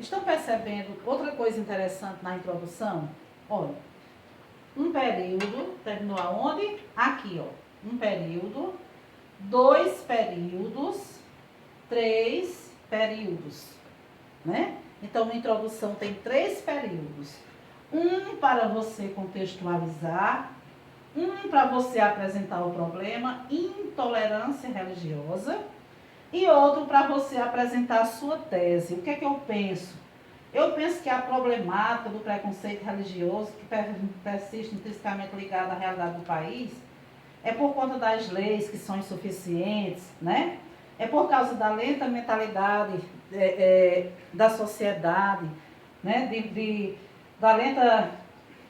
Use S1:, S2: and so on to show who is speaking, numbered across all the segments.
S1: Estão percebendo outra coisa interessante na introdução? Olha, um período, terminou aonde? Aqui, ó. Um período, 2 períodos, 3 períodos, né? Então, a introdução tem 3 períodos. Um para você contextualizar, um para você apresentar o problema, intolerância religiosa, e outro para você apresentar a sua tese. O que é que eu penso? Eu penso que a problemática do preconceito religioso, que persiste intrinsecamente ligada à realidade do país, é por conta das leis que são insuficientes, né? É por causa da lenta mentalidade da sociedade, né?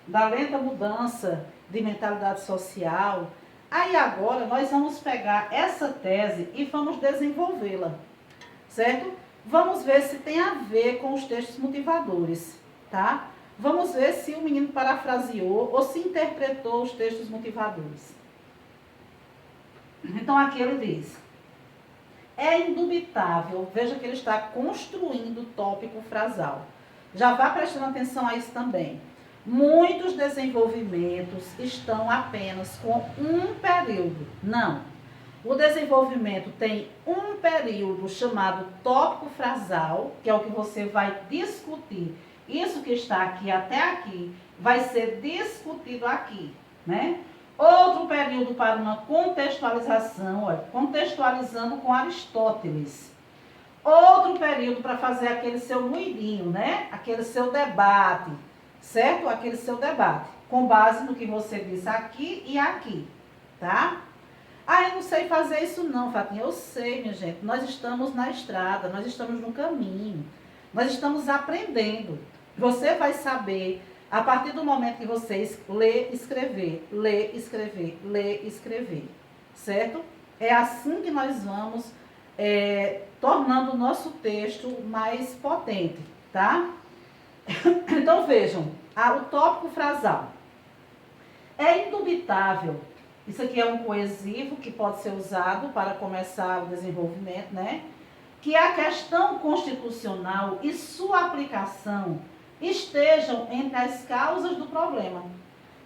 S1: Da lenta mudança de mentalidade social. Aí agora nós vamos pegar essa tese e vamos desenvolvê-la, certo? Vamos ver se tem a ver com os textos motivadores, tá? Vamos ver se o menino parafraseou ou se interpretou os textos motivadores. Então aqui ele diz: é indubitável, veja que ele está construindo o tópico frasal. Já vá prestando atenção a isso também. Muitos desenvolvimentos estão apenas com um período. Não. O desenvolvimento tem um período chamado tópico frasal, que é o que você vai discutir. Isso que está aqui até aqui vai ser discutido aqui, né? Outro período para uma contextualização, olha, contextualizando com Aristóteles. Outro período para fazer aquele seu moidinho, né? Aquele seu debate, certo? Aquele seu debate, com base no que você disse aqui e aqui, tá? Ah, eu não sei fazer isso não, Fatinha. Eu sei, minha gente. Nós estamos na estrada, nós estamos no caminho. Nós estamos aprendendo. Você vai saber a partir do momento que você lê, escrever, lê, escrever, lê, escrever. Certo? É assim que nós vamos tornando o nosso texto mais potente, tá? Então vejam, o tópico frasal. É indubitável. Isso aqui é um coesivo que pode ser usado para começar o desenvolvimento, né? Que a questão constitucional e sua aplicação estejam entre as causas do problema.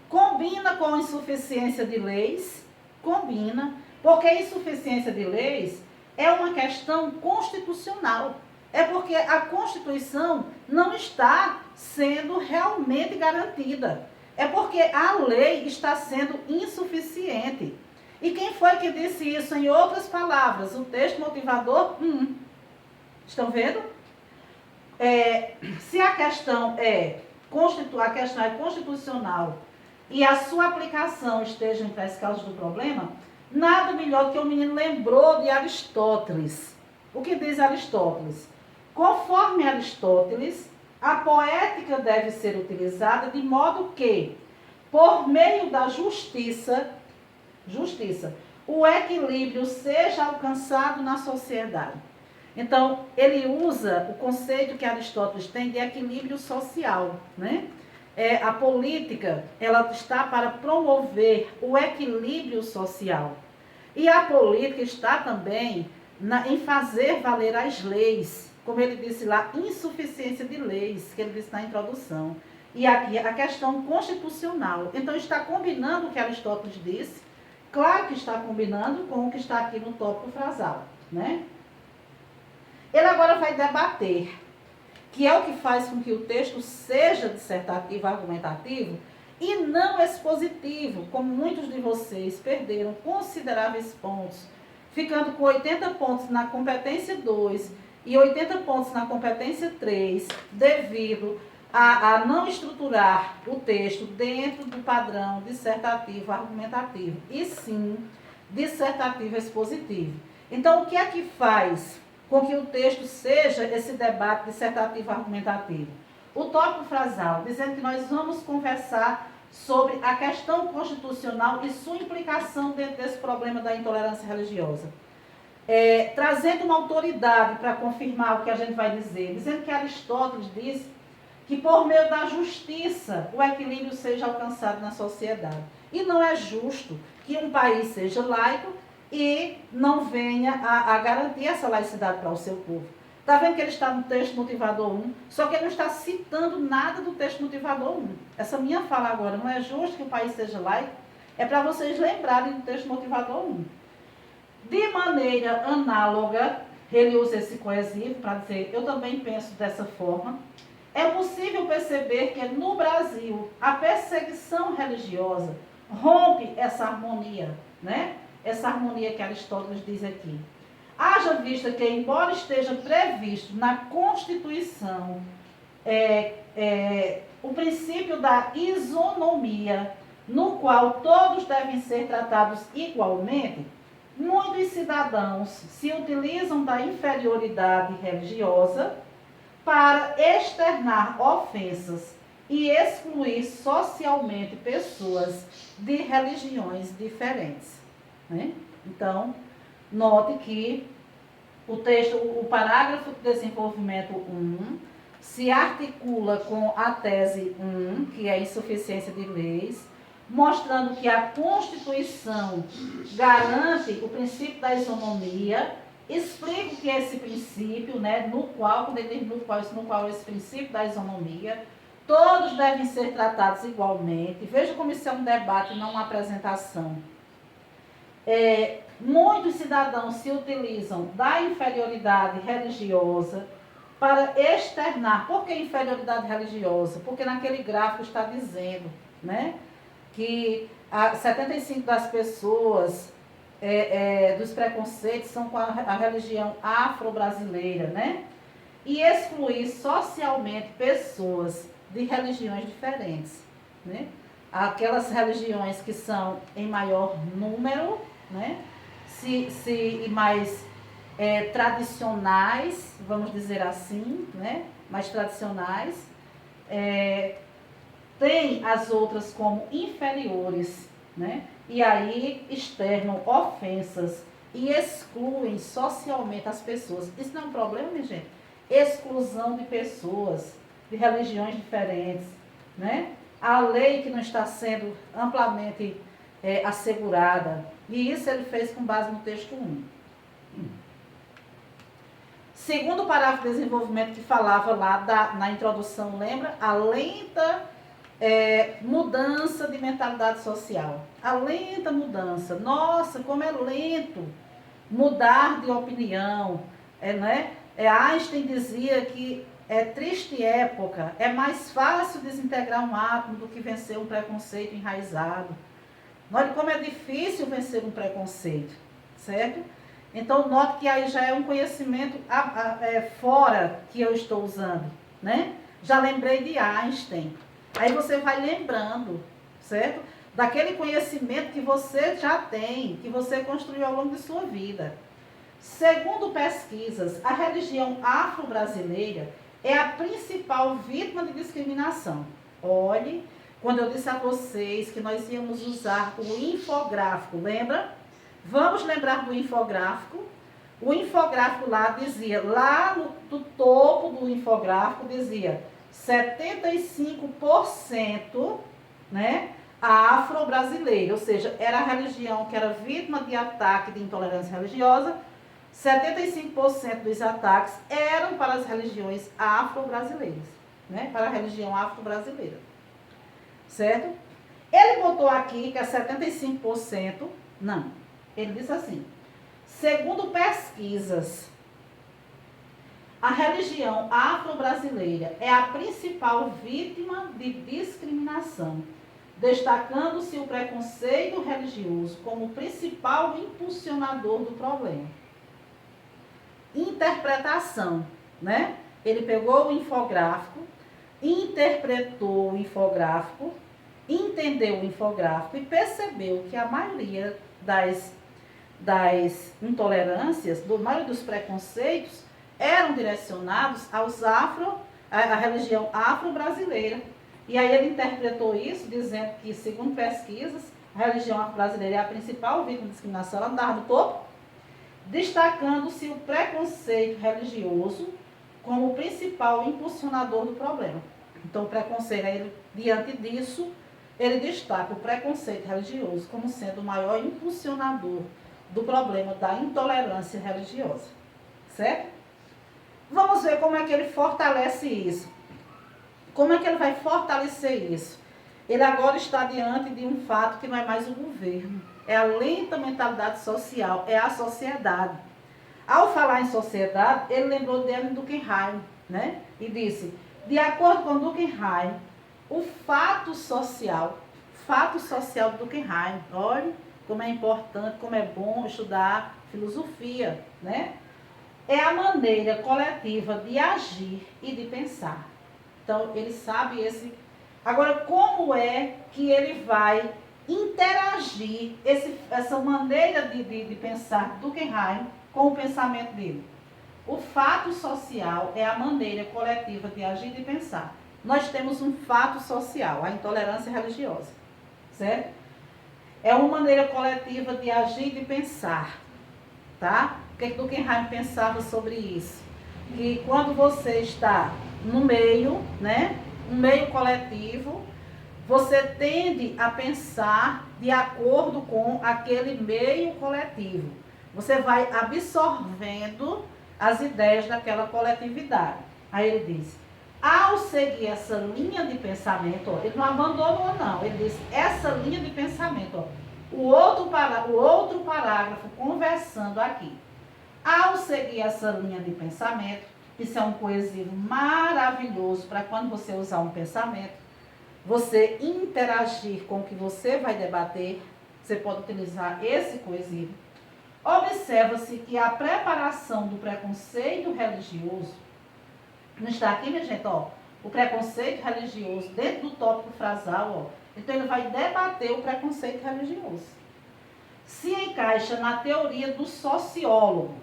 S1: Combina com a insuficiência de leis? Combina, porque a insuficiência de leis é uma questão constitucional. É porque a Constituição não está sendo realmente garantida. É porque a lei está sendo insuficiente. E quem foi que disse isso em outras palavras? O texto motivador 1. Estão vendo? Se a questão é constitucional e a sua aplicação esteja entre as causas do problema, nada melhor do que o menino lembrou de Aristóteles. O que diz Aristóteles? Conforme Aristóteles, a poética deve ser utilizada de modo que, por meio da justiça, o equilíbrio seja alcançado na sociedade. Então, ele usa o conceito que Aristóteles tem de equilíbrio social, né? A política, ela está para promover o equilíbrio social. E a política está também em fazer valer as leis, como ele disse lá, insuficiência de leis, que ele disse na introdução. E aqui a questão constitucional. Então, está combinando o que Aristóteles disse, claro que está combinando com o que está aqui no tópico frasal, né? Ele agora vai debater, que é o que faz com que o texto seja dissertativo, argumentativo, e não expositivo, como muitos de vocês perderam consideráveis pontos, ficando com 80 pontos na competência 2 e 80 pontos na competência 3, devido a não estruturar o texto dentro do padrão dissertativo argumentativo, e sim dissertativo expositivo. Então, o que é que faz com que o texto seja esse debate dissertativo argumentativo? O tópico frasal, dizendo que nós vamos conversar sobre a questão constitucional e sua implicação dentro desse problema da intolerância religiosa. Trazendo uma autoridade para confirmar o que a gente vai dizer, dizendo que Aristóteles disse que por meio da justiça o equilíbrio seja alcançado na sociedade. E não é justo que um país seja laico e não venha a garantir essa laicidade para o seu povo. Está vendo que ele está no texto motivador 1, só que ele não está citando nada do texto motivador 1. Essa minha fala agora, não é justo que o país seja laico, é para vocês lembrarem do texto motivador 1. De maneira análoga, ele usa esse coesivo para dizer, eu também penso dessa forma. É possível perceber que no Brasil a perseguição religiosa rompe essa harmonia, né? Essa harmonia que Aristóteles diz aqui. Haja vista que, embora esteja previsto na Constituição o princípio da isonomia, no qual todos devem ser tratados igualmente, muitos cidadãos se utilizam da inferioridade religiosa para externar ofensas e excluir socialmente pessoas de religiões diferentes, né? Então, note que o parágrafo de desenvolvimento 1 se articula com a tese 1, que é a insuficiência de leis, mostrando que a Constituição garante o princípio da isonomia, explica o que é esse princípio, né, no qual esse princípio da isonomia, todos devem ser tratados igualmente. Veja como isso é um debate, não uma apresentação. Muitos cidadãos se utilizam da inferioridade religiosa para externar. Por que inferioridade religiosa? Porque naquele gráfico está dizendo, né, que 75% das pessoas dos preconceitos são com a religião afro-brasileira, né? E excluir socialmente pessoas de religiões diferentes, né? Aquelas religiões que são em maior número, né? E mais tradicionais, vamos dizer assim, né? Mais tradicionais, tem as outras como inferiores, né? E aí externam ofensas e excluem socialmente as pessoas. Isso não é um problema, minha gente? Exclusão de pessoas de religiões diferentes, né? A lei que não está sendo amplamente assegurada. E isso ele fez com base no texto 1. Segundo o parágrafo de desenvolvimento que falava lá na introdução, lembra? A lenta mudança de mentalidade social. A lenta mudança. Nossa, como é lento mudar de opinião. Né? Einstein dizia que triste época, é mais fácil desintegrar um átomo do que vencer um preconceito enraizado. Olha como é difícil vencer um preconceito, certo? Então, note que aí já é um conhecimento fora que eu estou usando, né? Já lembrei de Einstein. Aí você vai lembrando, certo? Daquele conhecimento que você já tem, que você construiu ao longo de sua vida. Segundo pesquisas, a religião afro-brasileira é a principal vítima de discriminação. Olhe, quando eu disse a vocês que nós íamos usar o infográfico, lembra? Vamos lembrar do infográfico. O infográfico lá dizia, lá no topo do infográfico dizia 75%, né, a afro-brasileira, ou seja, era a religião que era vítima de ataque de intolerância religiosa. 75% dos ataques eram para as religiões afro-brasileiras, né, para a religião afro-brasileira, certo? Ele botou aqui que é 75%, não, ele disse assim, segundo pesquisas, a religião afro-brasileira é a principal vítima de discriminação, destacando-se o preconceito religioso como o principal impulsionador do problema. Interpretação, né? Ele pegou o infográfico, interpretou o infográfico, entendeu o infográfico e percebeu que a maioria das intolerâncias, do maioria dos preconceitos, eram direcionados à religião afro-brasileira. E aí ele interpretou isso, dizendo que, segundo pesquisas, a religião afro-brasileira é a principal vítima de discriminação, ela andava no topo, destacando-se o preconceito religioso como o principal impulsionador do problema. Então, o preconceito, diante disso, ele destaca o preconceito religioso como sendo o maior impulsionador do problema da intolerância religiosa. Certo? Vamos ver como é que ele fortalece isso. Como é que ele vai fortalecer isso? Ele agora está diante de um fato que não é mais o governo. É a lenta mentalidade social, é a sociedade. Ao falar em sociedade, ele lembrou de Emile Durkheim, né? E disse, de acordo com Durkheim, o fato social de Durkheim, olha como é importante, como é bom estudar filosofia, né? É a maneira coletiva de agir e de pensar. Então, ele sabe esse... Agora, como é que ele vai interagir essa maneira de pensar do Durkheim com o pensamento dele? O fato social é a maneira coletiva de agir e de pensar. Nós temos um fato social, a intolerância religiosa, certo? É uma maneira coletiva de agir e de pensar, tá? O que Durkheim pensava sobre isso? Que quando você está no meio, né, um meio coletivo, você tende a pensar de acordo com aquele meio coletivo. Você vai absorvendo as ideias daquela coletividade. Aí ele diz, ao seguir essa linha de pensamento, ó, ele não abandonou não, ele diz, essa linha de pensamento, ó, o outro parágrafo conversando aqui. Ao seguir essa linha de pensamento, isso é um coesivo maravilhoso para quando você usar um pensamento, você interagir com o que você vai debater, você pode utilizar esse coesivo. Observa-se que a preparação do preconceito religioso, não está aqui, minha gente, ó, o preconceito religioso dentro do tópico frasal, ó, então ele vai debater o preconceito religioso. Se encaixa na teoria do sociólogo,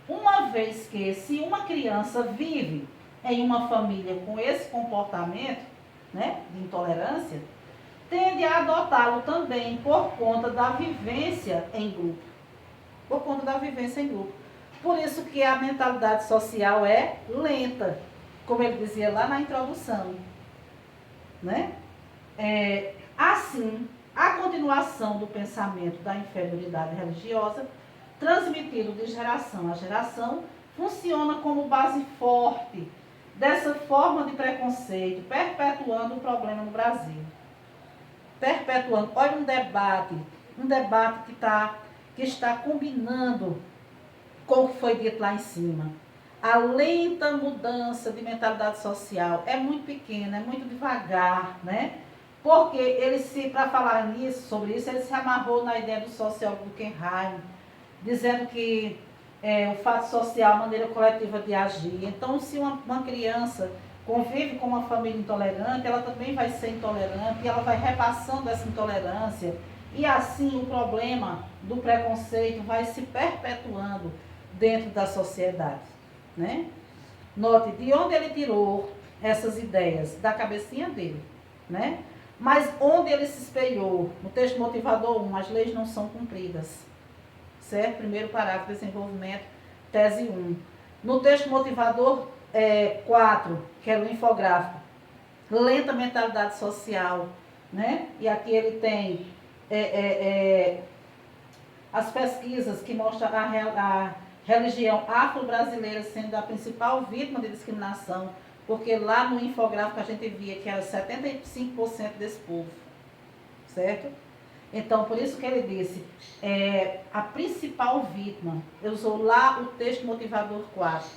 S1: uma vez que se uma criança vive em uma família com esse comportamento, né, de intolerância, tende a adotá-lo também por conta da vivência em grupo. Por conta da vivência em grupo. Por isso que a mentalidade social é lenta, como ele dizia lá na introdução, né? Assim, a continuação do pensamento da inferioridade religiosa, transmitido de geração a geração, funciona como base forte dessa forma de preconceito, perpetuando o problema no Brasil. Perpetuando. Olha um debate que está combinando com o que foi dito lá em cima. A lenta mudança de mentalidade social é muito pequena, é muito devagar, né? Porque ele para falar nisso, sobre isso, ele se amarrou na ideia do sociólogo Durkheim, dizendo que o fato social, a maneira coletiva de agir. Então, se uma criança convive com uma família intolerante, ela também vai ser intolerante e ela vai repassando essa intolerância. E assim o problema do preconceito vai se perpetuando dentro da sociedade, né? Note de onde ele tirou essas ideias, da cabecinha dele, né? Mas onde ele se espelhou, no texto motivador 1, as leis não são cumpridas, certo? Primeiro parágrafo, desenvolvimento, tese 1. No texto motivador 4, que é o infográfico, lenta mentalidade social, né? E aqui ele tem as pesquisas que mostram a religião afro-brasileira sendo a principal vítima de discriminação, porque lá no infográfico a gente via que era 75% desse povo, certo? Então, por isso que ele disse, a principal vítima, eu usou lá o texto motivador 4.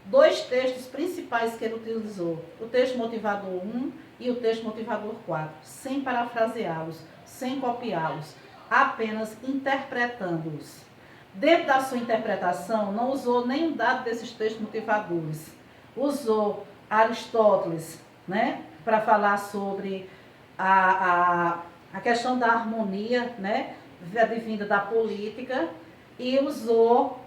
S1: Dois textos principais que ele utilizou, o texto motivador 1 e o texto motivador 4, sem parafraseá-los, sem copiá-los, apenas interpretando-os. Dentro da sua interpretação, não usou nenhum dado desses textos motivadores. Usou Aristóteles, né, para falar sobre a questão da harmonia, né, advinda da política, e usou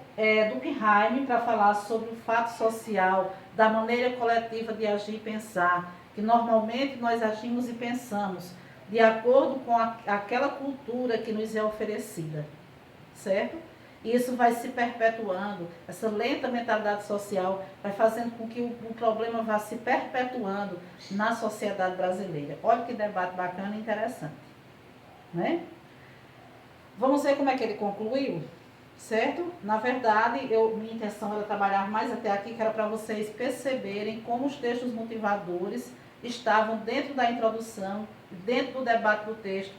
S1: Durkheim para falar sobre o fato social, da maneira coletiva de agir e pensar, que normalmente nós agimos e pensamos de acordo com aquela cultura que nos é oferecida, certo? Isso vai se perpetuando, essa lenta mentalidade social vai fazendo com que o problema vá se perpetuando na sociedade brasileira. Olha que debate bacana e interessante, né? Vamos ver como é que ele concluiu? certo? Na verdade, minha intenção era trabalhar mais até aqui, que era para vocês perceberem como os textos motivadores estavam dentro da introdução, dentro do debate do texto,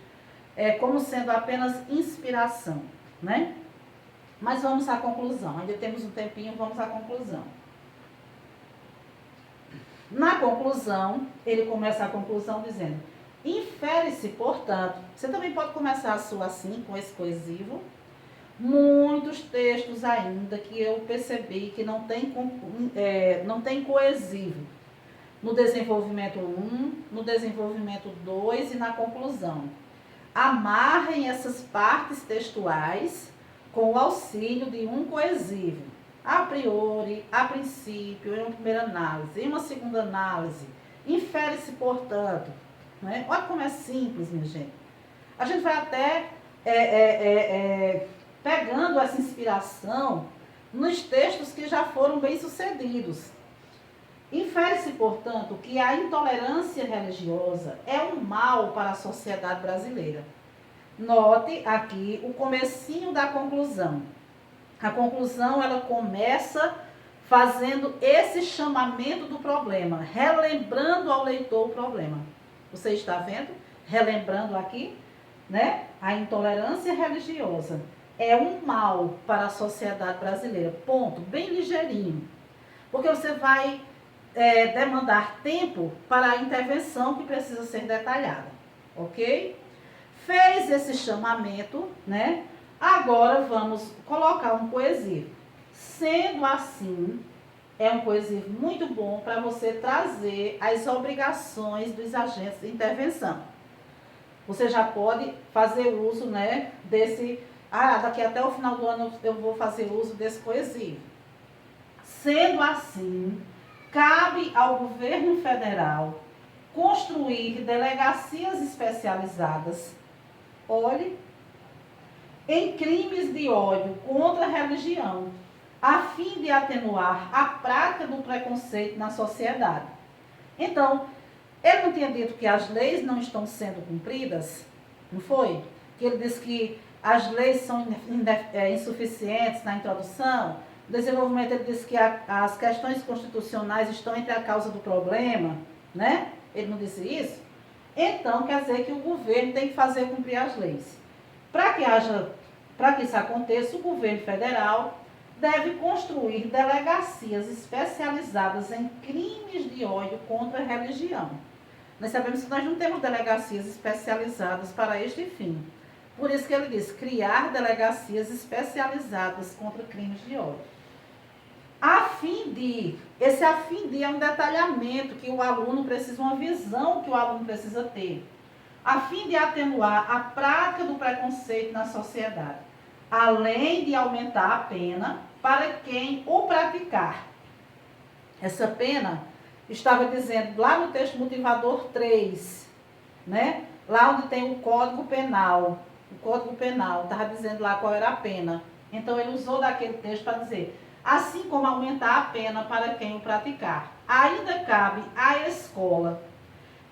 S1: como sendo apenas inspiração, né? Mas vamos à conclusão, ainda temos um tempinho, vamos à conclusão. Na conclusão, ele começa a conclusão dizendo: infere-se, portanto, você também pode começar a sua assim, com esse coesivo, muitos textos ainda que eu percebi que não tem coesivo. No desenvolvimento 1, no desenvolvimento 2 e na conclusão. Amarrem essas partes textuais com o auxílio de um coesivo. A priori, a princípio, em uma primeira análise, em uma segunda análise. Infere-se, portanto. Né? Olha como é simples, minha gente. A gente vai até pegando essa inspiração nos textos que já foram bem-sucedidos. Infere-se, portanto, que a intolerância religiosa é um mal para a sociedade brasileira. Note aqui o comecinho da conclusão. A conclusão, ela começa fazendo esse chamamento do problema, relembrando ao leitor o problema. Você está vendo? Relembrando aqui, né? A intolerância religiosa é um mal para a sociedade brasileira. Ponto. Bem ligeirinho. Porque você vai demandar tempo para a intervenção que precisa ser detalhada. Ok? Fez esse chamamento, né? Agora vamos colocar um coesivo. Sendo assim, é um coesivo muito bom para você trazer as obrigações dos agentes de intervenção. Você já pode fazer uso, né, desse... daqui até o final do ano eu vou fazer uso desse coesivo. Sendo assim, cabe ao governo federal construir delegacias especializadas, olhe, em crimes de ódio contra a religião, a fim de atenuar a prática do preconceito na sociedade. Então, ele não tinha dito que as leis não estão sendo cumpridas? Não foi? Que ele disse que as leis são insuficientes na introdução? No desenvolvimento, ele disse que as questões constitucionais estão entre a causa do problema, né? Ele não disse isso? Então, quer dizer que o governo tem que fazer cumprir as leis. Para que isso aconteça, o governo federal deve construir delegacias especializadas em crimes de ódio contra a religião. Nós sabemos que nós não temos delegacias especializadas para este fim. Por isso que ele diz, criar delegacias especializadas contra crimes de ódio. Esse a fim de é um detalhamento que o aluno precisa, uma visão que o aluno precisa ter, a fim de atenuar a prática do preconceito na sociedade, além de aumentar a pena para quem o praticar. Essa pena estava dizendo lá no texto motivador 3, né? Lá onde tem o Código Penal. O Código Penal estava dizendo lá qual era a pena. Então ele usou daquele texto para dizer, assim como aumentar a pena para quem o praticar. Ainda cabe à escola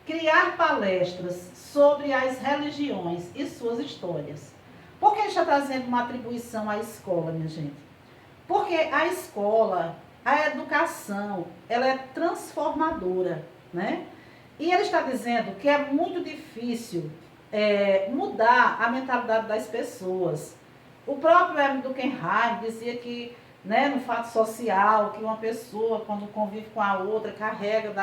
S1: criar palestras sobre as religiões e suas histórias. Por que ele está trazendo uma atribuição à escola, minha gente? Porque a escola, a educação, ela é transformadora, né? E ele está dizendo que é muito difícil mudar a mentalidade das pessoas. O próprio Emile Durkheim dizia que, né, no fato social, que uma pessoa, quando convive com a outra, carrega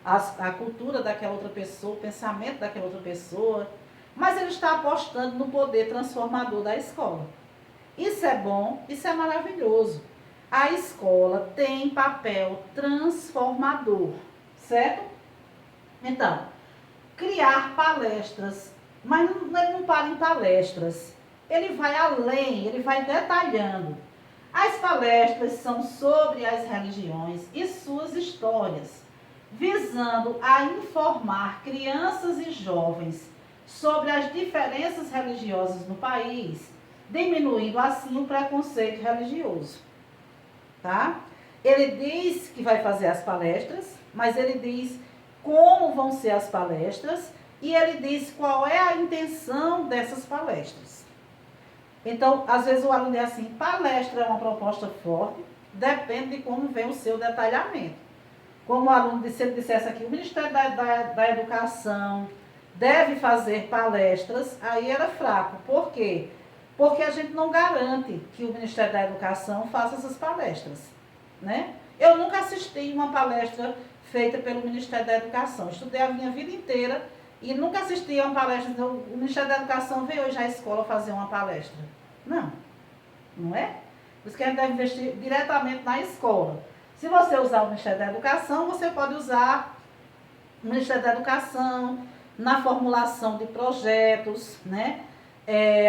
S1: a cultura daquela outra pessoa, o pensamento daquela outra pessoa. Mas ele está apostando no poder transformador da escola. Isso é bom, isso é maravilhoso. A escola tem papel transformador, certo? Então, criar palestras, mas ele não para em palestras. Ele vai além, ele vai detalhando. As palestras são sobre as religiões e suas histórias, visando a informar crianças e jovens sobre as diferenças religiosas no país, diminuindo assim o preconceito religioso. Tá? Ele diz que vai fazer as palestras, mas ele diz como vão ser as palestras e ele diz qual é a intenção dessas palestras. Então, às vezes o aluno diz assim, palestra é uma proposta forte, depende de como vem o seu detalhamento. Como o aluno, se ele dissesse aqui, o Ministério da Educação deve fazer palestras, aí era fraco. Por quê? Porque a gente não garante que o Ministério da Educação faça essas palestras, né? Eu nunca assisti uma palestra feita pelo Ministério da Educação. Estudei a minha vida inteira e nunca assisti a uma palestra. O Ministério da Educação veio hoje à escola fazer uma palestra. Não, não é? Por isso que a gente deve investir diretamente na escola. Se você usar o Ministério da Educação, você pode usar o Ministério da Educação na formulação de projetos, né?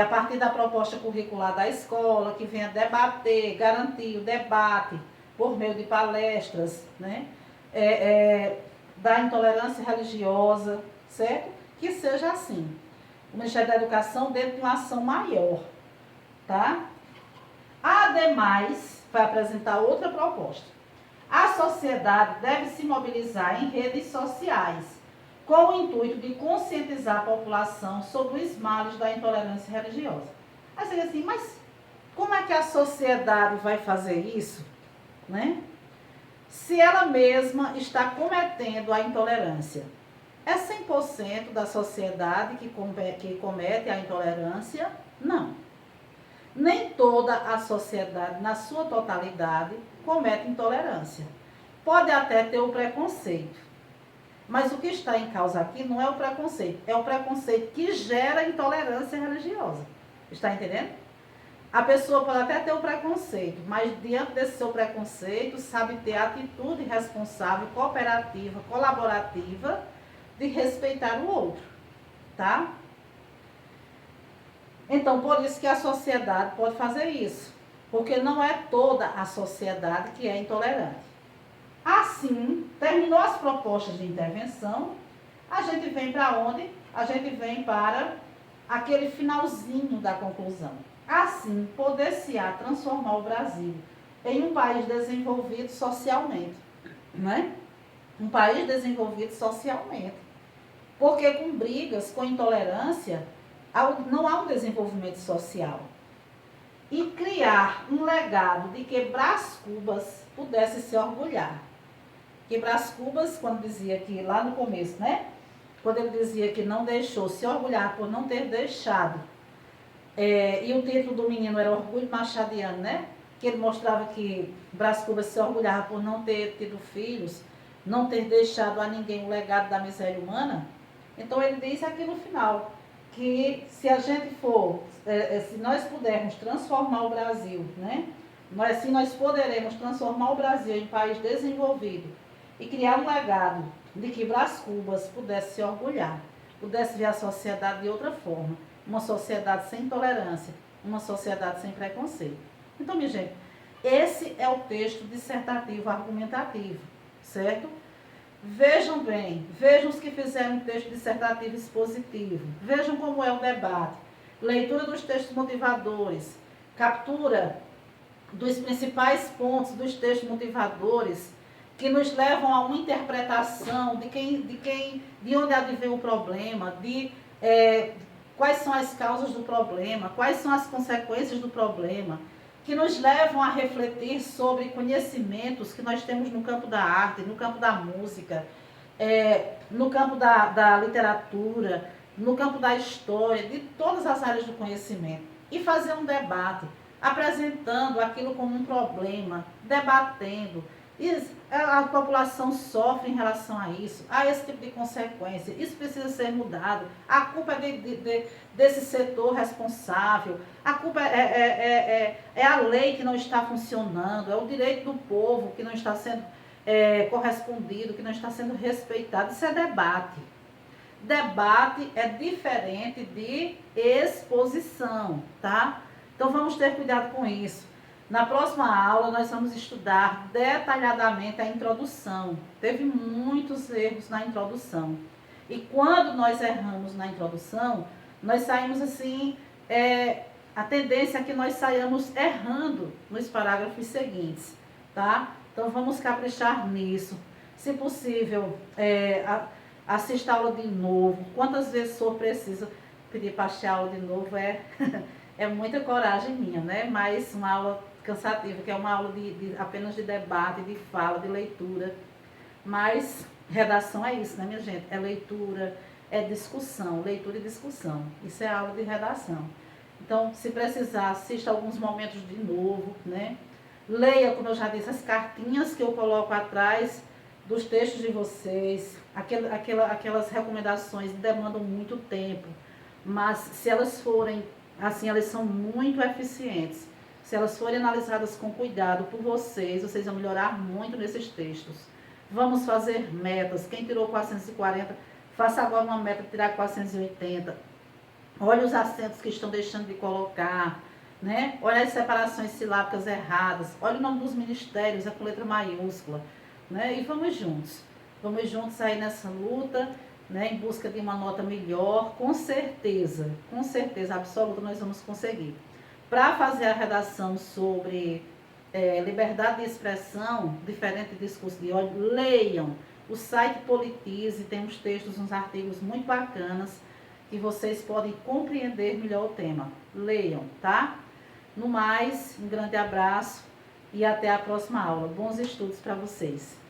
S1: A partir da proposta curricular da escola, que venha debater, garantir o debate por meio de palestras, né? Da intolerância religiosa, certo? Que seja assim. O Ministério da Educação dentro de uma ação maior, tá? Ademais, vai apresentar outra proposta. A sociedade deve se mobilizar em redes sociais, com o intuito de conscientizar a população sobre os males da intolerância religiosa. Aí você diz assim, mas como é que a sociedade vai fazer isso, né? Se ela mesma está cometendo a intolerância. É 100% da sociedade que comete a intolerância? Não. Nem toda a sociedade, na sua totalidade, comete intolerância. Pode até ter o preconceito. Mas o que está em causa aqui não é o preconceito, é o preconceito que gera intolerância religiosa. Está entendendo? A pessoa pode até ter o preconceito, mas diante desse seu preconceito, sabe ter atitude responsável, cooperativa, colaborativa, de respeitar o outro, tá? Então, por isso que a sociedade pode fazer isso, porque não é toda a sociedade que é intolerante. Assim, terminou as propostas de intervenção, a gente vem para onde? A gente vem para aquele finalzinho da conclusão. Assim, poder-se-á transformar o Brasil em um país desenvolvido socialmente, né? Um país desenvolvido socialmente. Porque com brigas, com intolerância, não há um desenvolvimento social. E criar um legado de que Brás Cubas pudesse se orgulhar. Que Brás Cubas, quando dizia que lá no começo, né? Quando ele dizia que não deixou, se orgulhar por não ter deixado. E o título do menino era Orgulho Machadiano, né? Que ele mostrava que Brás Cubas se orgulhava por não ter tido filhos, não ter deixado a ninguém o legado da miséria humana. Então ele diz aqui no final, que se a gente for, se nós pudermos transformar o Brasil, né? Se nós poderemos transformar o Brasil em país desenvolvido e criar um legado de que Brás Cubas pudesse se orgulhar, pudesse ver a sociedade de outra forma, uma sociedade sem intolerância, uma sociedade sem preconceito. Então, minha gente, esse é o texto dissertativo argumentativo, certo? Vejam bem, vejam os que fizeram um texto dissertativo expositivo, vejam como é o debate, leitura dos textos motivadores, captura dos principais pontos dos textos motivadores, que nos levam a uma interpretação de onde advém o problema, quais são as causas do problema, quais são as consequências do problema, que nos levam a refletir sobre conhecimentos que nós temos no campo da arte, no campo da música, no campo da literatura, no campo da história, de todas as áreas do conhecimento. E fazer um debate, apresentando aquilo como um problema, debatendo. A população sofre em relação a isso, a esse tipo de consequência. Isso precisa ser mudado. A culpa é desse setor responsável. A culpa é a lei que não está funcionando, é o direito do povo que não está sendo correspondido, que não está sendo respeitado. Isso é debate. Debate é diferente de exposição, tá? Então vamos ter cuidado com isso. Na próxima aula, nós vamos estudar detalhadamente a introdução. Teve muitos erros na introdução. E quando nós erramos na introdução, nós saímos assim, a tendência é que nós saiamos errando nos parágrafos seguintes, tá? Então, vamos caprichar nisso. Se possível, assista a aula de novo. Quantas vezes for preciso pedir para assistir a aula de novo, É muita coragem minha, né? Mas uma aula cansativa, que é uma aula apenas de debate, de fala, de leitura. Mas redação é isso, né, minha gente? É leitura, é discussão, leitura e discussão. Isso é aula de redação. Então, se precisar, assista alguns momentos de novo, né? Leia, como eu já disse, as cartinhas que eu coloco atrás dos textos de vocês. Aquelas recomendações demandam muito tempo, mas se elas forem, assim, elas são muito eficientes. Se elas forem analisadas com cuidado por vocês, vocês vão melhorar muito nesses textos. Vamos fazer metas. Quem tirou 440, faça agora uma meta de tirar 480. Olha os acentos que estão deixando de colocar, né? Olha as separações silábicas erradas. Olha o nome dos ministérios, é com letra maiúscula, né? E vamos juntos. Vamos juntos aí nessa luta, né? Em busca de uma nota melhor. Com certeza absoluta nós vamos conseguir. Para fazer a redação sobre liberdade de expressão, diferente de discurso de ódio, leiam o site Politize, tem uns textos, uns artigos muito bacanas que vocês podem compreender melhor o tema. Leiam, tá? No mais, um grande abraço e até a próxima aula. Bons estudos para vocês.